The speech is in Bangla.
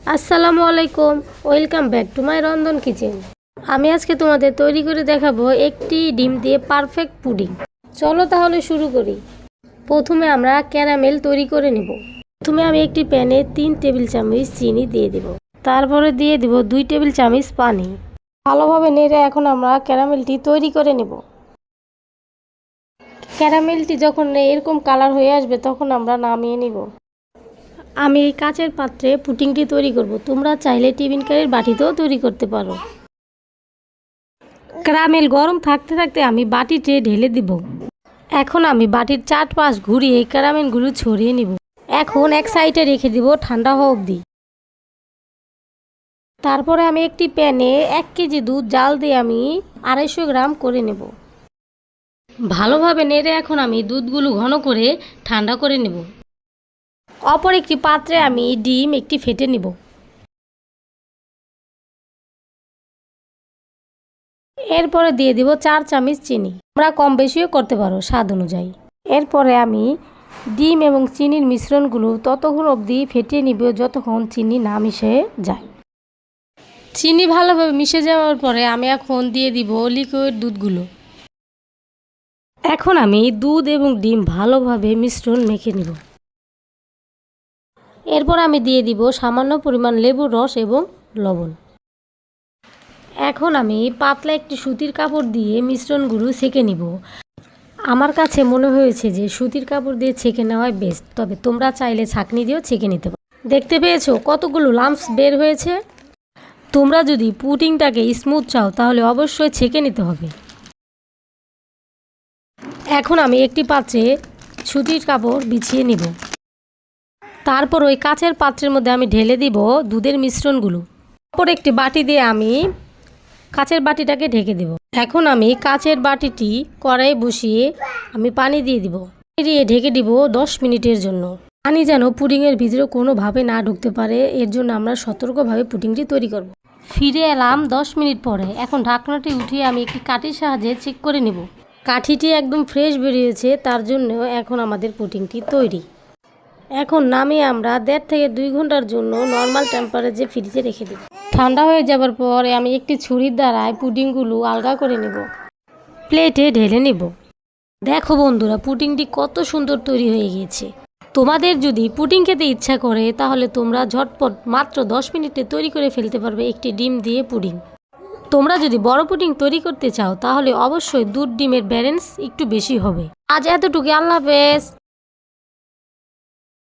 আসসালামু আলাইকুম, ওয়েলকাম ব্যাক টু মাই রন্ধন কিচেন। আমি আজকে তোমাদের তৈরি করে দেখাবো একটি ডিম দিয়ে পারফেক্ট পুডিং। চলো তাহলে শুরু করি। প্রথমে আমরা ক্যারামেল তৈরি করে নেব। প্রথমে আমি একটি প্যানে 3 টেবিল চামচ চিনি দিয়ে দেব। তারপরে দিয়ে দেব 2 টেবিল চামচ পানি। ভালোভাবে নেড়ে এখন আমরা ক্যারামেলটি তৈরি করে নেব। ক্যারামেলটি যখন এরকম কালার হয়ে আসবে তখন আমরা নামিয়ে নিব। আমি এই কাচের পাত্রে পুডিংটি তৈরি করব। তোমরা চাইলে টিফিন কারির বাটিতেও তৈরি করতে পারো। ক্যারামেল গরম থাকতে থাকতে আমি বাটিতে ঢেলে দিব। এখন আমি বাটির চারপাশ ঘুরিয়ে ক্যারামেলগুলো ছড়িয়ে নিব। এখন এক সাইডে রেখে দিব ঠান্ডা হওয়া অবধি। তারপরে আমি একটি প্যানে 1 কেজি দুধ জাল দিয়ে আমি 250 গ্রাম করে নেব। ভালোভাবে নেড়ে এখন আমি দুধগুলো ঘন করে ঠান্ডা করে নেব। অপর একটি পাত্রে আমি ডিম একটি ফেটে নেব। এরপরে দিয়ে দিব 4 চামচ চিনি। তোমরা কম বেশিও করতে পারো স্বাদ অনুযায়ী। এরপরে আমি ডিম এবং চিনির মিশ্রণগুলো ততক্ষণ অবধি ফেটিয়ে নিব যতক্ষণ চিনি না মিশে যায়। চিনি ভালোভাবে মিশে যাওয়ার পরে আমি এখন দিয়ে দিব লিকুইড দুধগুলো। এখন আমি দুধ এবং ডিম ভালোভাবে মিশ্রণ মেখে নিব। এরপর আমি দিয়ে দিব সামান্য পরিমাণ লেবুর রস এবং লবণ। এখন আমি পাতলা একটি সুতির কাপড় দিয়ে মিশ্রণগুলো ছেঁকে নিব। আমার কাছে মনে হয়েছে যে সুতির কাপড় দিয়ে ছেঁকে নেওয়াই বেস্ট, তবে তোমরা চাইলে ছাঁকনি দিয়েও ছেঁকে নিতে পারো। দেখতে পেয়েছো কতগুলো লাম্পস বের হয়েছে? তোমরা যদি পুডিংটাকে স্মুথ চাও তাহলে অবশ্যই ছেঁকে নিতে হবে। এখন আমি একটি পাত্রে সুতির কাপড় বিছিয়ে নিব। তারপর ওই কাচের পাত্রের মধ্যে আমি ঢেলে দিব দুধের মিশ্রণগুলো। অপর একটি বাটি দিয়ে আমি কাচের বাটিটাকে ঢেকে দেব। এখন আমি কাচের বাটিটি কড়াই বসিয়ে আমি পানি দিয়ে দিব। দিয়ে ঢেকে দিব 10 মিনিটের জন্য। পানি যেন পুডিংয়ের ভিতরে কোনোভাবে না ঢুকতে পারে, এর জন্য আমরা সতর্কভাবে পুডিংটি তৈরি করব। ফিরে এলাম 10 মিনিট পরে। এখন ঢাকনাটি উঠিয়ে আমি একটি কাঠির সাহায্যে চেক করে নেব। কাঠিটি একদম ফ্রেশ বেরিয়েছে, তার জন্য এখন আমাদের পুডিংটি তৈরি। এখন নামিয়ে আমরা 1.5 থেকে 2 ঘন্টার জন্য নর্মাল টেম্পারেচারে ফ্রিজে রেখে দেব। ঠান্ডা হয়ে যাবার পরে আমি একটি ছুরির দ্বারায় পুডিংগুলো আলগা করে নেব। প্লেটে ঢেলে নেব। দেখো বন্ধুরা, পুডিংটি কত সুন্দর তৈরি হয়ে গিয়েছে। তোমাদের যদি পুডিং খেতে ইচ্ছা করে তাহলে তোমরা ঝটপট মাত্র 10 মিনিটে তৈরি করে ফেলতে পারবে একটি ডিম দিয়ে পুডিং। তোমরা যদি বড় পুডিং তৈরি করতে চাও তাহলে অবশ্যই দুধ ডিমের ব্যালেন্স একটু বেশি হবে। আজ এতটুকু, আল্লাহ হাফেজ।